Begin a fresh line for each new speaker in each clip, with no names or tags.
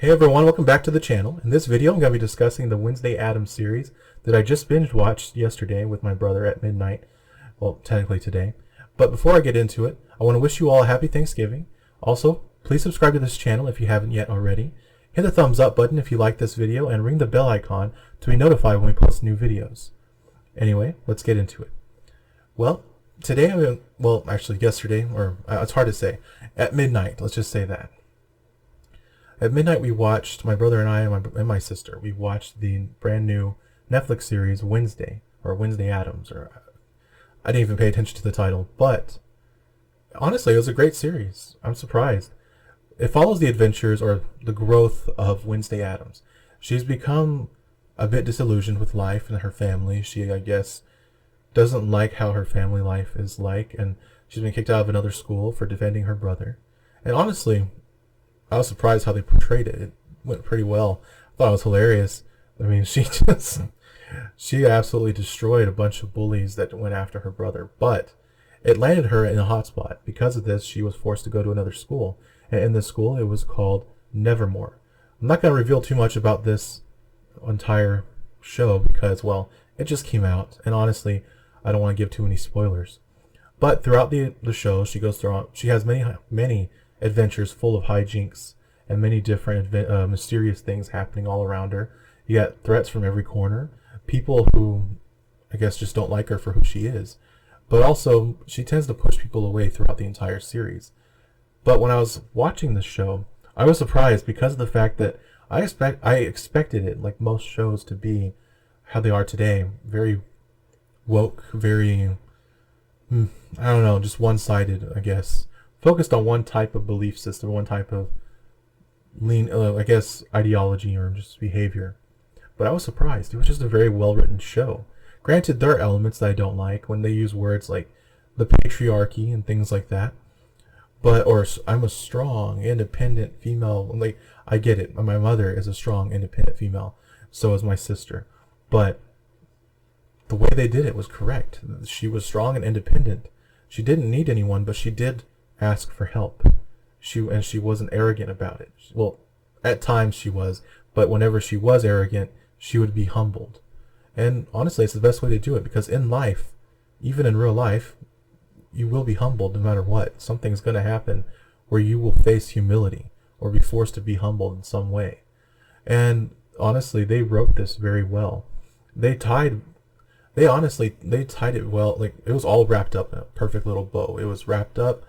Hey everyone, welcome back to the channel. In this video, I'm going to be discussing the Wednesday Addams series that I just binge watched yesterday with my brother at midnight. Well, technically today. But before I get into it, I want to wish you all a happy Thanksgiving. Also, please subscribe to this channel if you haven't yet already. Hit the thumbs up button if you like this video and ring the bell icon to be notified when we post new videos. Anyway, let's get into it. Well, today, actually yesterday, or it's hard to say, at midnight, let's just say that. At midnight, we watched, my brother and I and my sister, we watched the brand new Netflix series Wednesday, or Wednesday Addams, or I didn't even pay attention to the title, but honestly, it was a great series. I'm surprised. It follows the adventures or the growth of Wednesday Addams. She's become a bit disillusioned with life and her family. She, I guess, doesn't like how her family life is like, and she's been kicked out of another school for defending her brother. And honestly, I was surprised how they portrayed it. It went pretty well. I thought it was hilarious. I mean, she absolutely destroyed a bunch of bullies that went after her brother. But it landed her in a hot spot. Because of this, she was forced to go to another school. And in this school, it was called Nevermore. I'm not going to reveal too much about this entire show because, well, it just came out. And honestly, I don't want to give too many spoilers. But throughout the show, she has many adventures full of hijinks and many different mysterious things happening all around her. You got threats from every corner, people who I guess just don't like her for who she is, but also she tends to push people away throughout the entire series. But when I was watching the show, I was surprised because of the fact that I expected it, like most shows, to be how they are today, very woke, very I don't know, just one-sided, I guess. Focused on one type of belief system, one type of ideology or just behavior. But I was surprised. It was just a very well-written show. Granted, there are elements that I don't like when they use words like the patriarchy and things like that. Or I'm a strong, independent female. Like, I get it. My mother is a strong, independent female. So is my sister. But the way they did it was correct. She was strong and independent. She didn't need anyone, but she did ask for help. She wasn't arrogant about it. Well, at times she was, but whenever she was arrogant, she would be humbled. And honestly, it's the best way to do it, because in life, even in real life, you will be humbled no matter what. Something's going to happen where you will face humility or be forced to be humbled in some way. And honestly, they wrote this very well. They tied it well. Like, it was all wrapped up in a perfect little bow. It was wrapped up.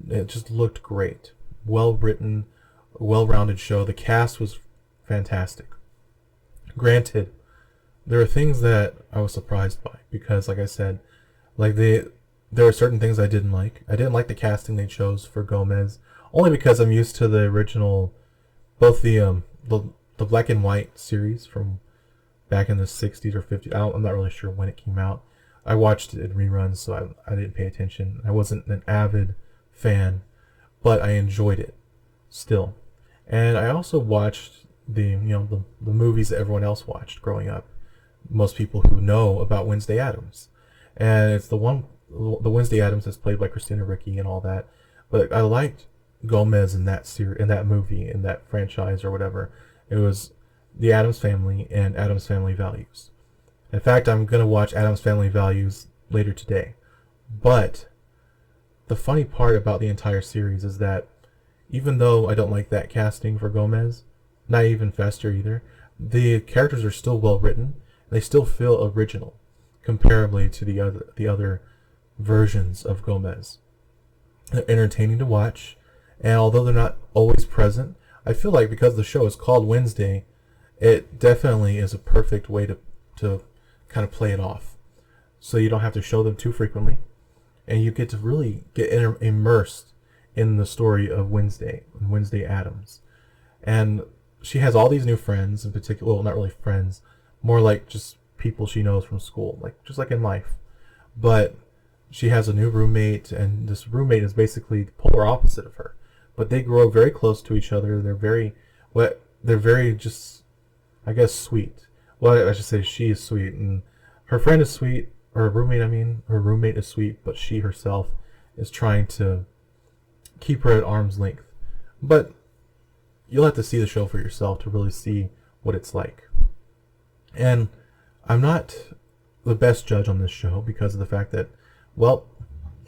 It just looked great. Well written, well-rounded show. The cast was fantastic. Granted, there are things that I was surprised by because, like I said, there are certain things I didn't like. I didn't like the casting they chose for Gomez, only because I'm used to the original, both the black and white series from back in the 60s or 50s. I'm not really sure when it came out. I watched it in reruns, so I didn't pay attention. I wasn't an avid fan, but I enjoyed it still. And I also watched the movies that everyone else watched growing up. Most people who know about Wednesday Addams, and it's the Wednesday Addams that's played by Christina Ricci and all that. But I liked Gomez in that movie, in that franchise or whatever. It was the Addams Family and Addams Family Values. In fact, I'm gonna watch Addams Family Values later today. But the funny part about the entire series is that even though I don't like that casting for Gomez, not even Fester either, the characters are still well written. They still feel original, comparably to the other versions of Gomez. They're entertaining to watch, and although they're not always present, I feel like because the show is called Wednesday, it definitely is a perfect way to kind of play it off. So you don't have to show them too frequently, and you get to really get immersed in the story of Wednesday Addams. And she has all these new friends, in particular, well, not really friends, more like just people she knows from school, just like in life. But she has a new roommate, and this roommate is basically the polar opposite of her. But they grow very close to each other. They're very just, I guess, sweet. Well, I should say she is sweet, and her friend is sweet, or her roommate is sweet, but she herself is trying to keep her at arm's length. But you'll have to see the show for yourself to really see what it's like. And I'm not the best judge on this show because of the fact that, well,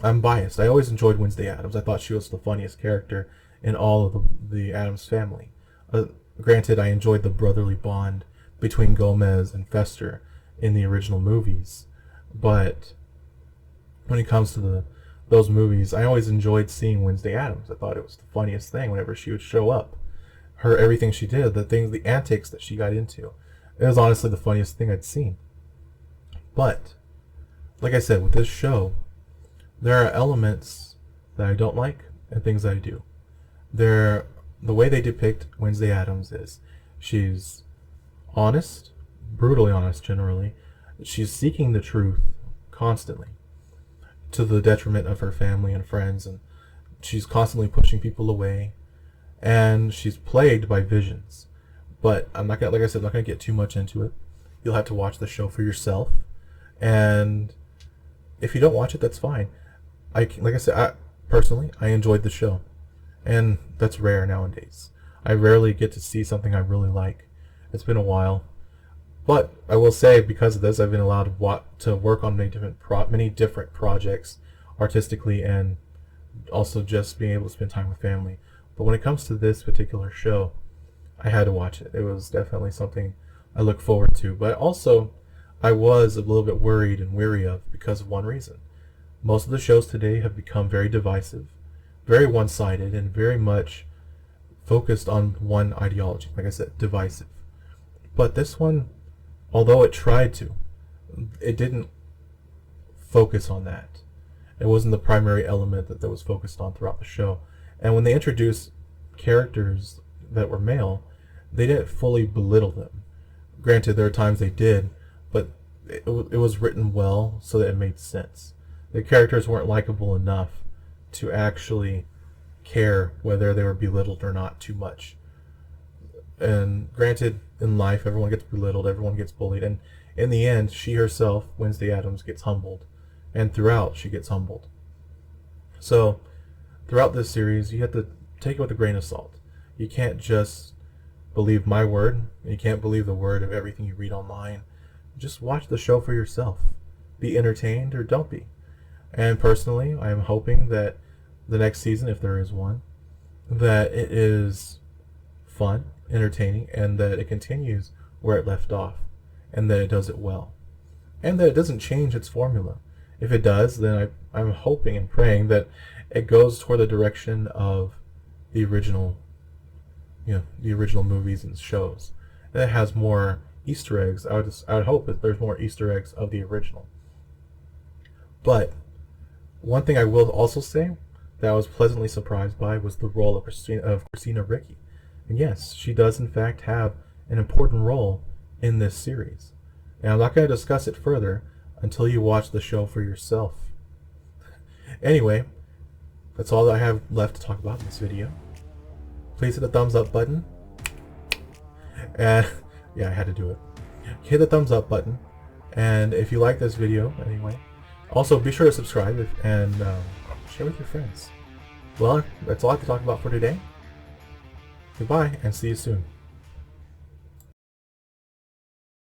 I'm biased. I always enjoyed Wednesday Addams. I thought she was the funniest character in all of the Addams family. Granted, I enjoyed the brotherly bond between Gomez and Fester in the original movies, but when it comes to those movies, I always enjoyed seeing Wednesday Addams. I thought it was the funniest thing whenever she would show up. Everything she did, the antics that she got into. It was honestly the funniest thing I'd seen. But, like I said, with this show, there are elements that I don't like and things that I do. The way they depict Wednesday Addams is she's honest, brutally honest generally. She's seeking the truth constantly to the detriment of her family and friends, and she's constantly pushing people away, and she's plagued by visions. But I'm not gonna, like I said, I'm not gonna get too much into it. You'll have to watch the show for yourself, and if you don't watch it, that's fine. Like I said, I enjoyed the show, and that's rare nowadays. I rarely get to see something I really like. It's been a while, but I will say because of this, I've been allowed to work on many different projects artistically, and also just being able to spend time with family. But when it comes to this particular show, I had to watch it. It was definitely something I look forward to. But also, I was a little bit worried and weary of because of one reason. Most of the shows today have become very divisive, very one-sided, and very much focused on one ideology. Like I said, divisive. But this one, although it tried to, it didn't focus on that. It wasn't the primary element that was focused on throughout the show. And when they introduced characters that were male, they didn't fully belittle them. Granted, there are times they did, but it was written well so that it made sense. The characters weren't likable enough to actually care whether they were belittled or not too much. And granted, in life, everyone gets belittled, everyone gets bullied, and in the end, she herself, Wednesday Addams, gets humbled. And throughout, she gets humbled. So, throughout this series, you have to take it with a grain of salt. You can't just believe my word. You can't believe the word of everything you read online. Just watch the show for yourself. Be entertained or don't be. And personally, I am hoping that the next season, if there is one, that it is fun, entertaining, and that it continues where it left off, and that it does it well, and that it doesn't change its formula. If it does, then I'm hoping and praying that it goes toward the direction of the original, the original movies and shows. And it has more Easter eggs. I would hope that there's more Easter eggs of the original. But one thing I will also say that I was pleasantly surprised by was the role of Christina Ricci. And yes, she does in fact have an important role in this series. And I'm not going to discuss it further until you watch the show for yourself. Anyway, that's all that I have left to talk about in this video. Please hit the thumbs up button. And yeah, I had to do it. Hit the thumbs up button. And if you like this video, anyway, also be sure to subscribe and share with your friends. Well, that's all I have to talk about for today. Goodbye, and see you soon.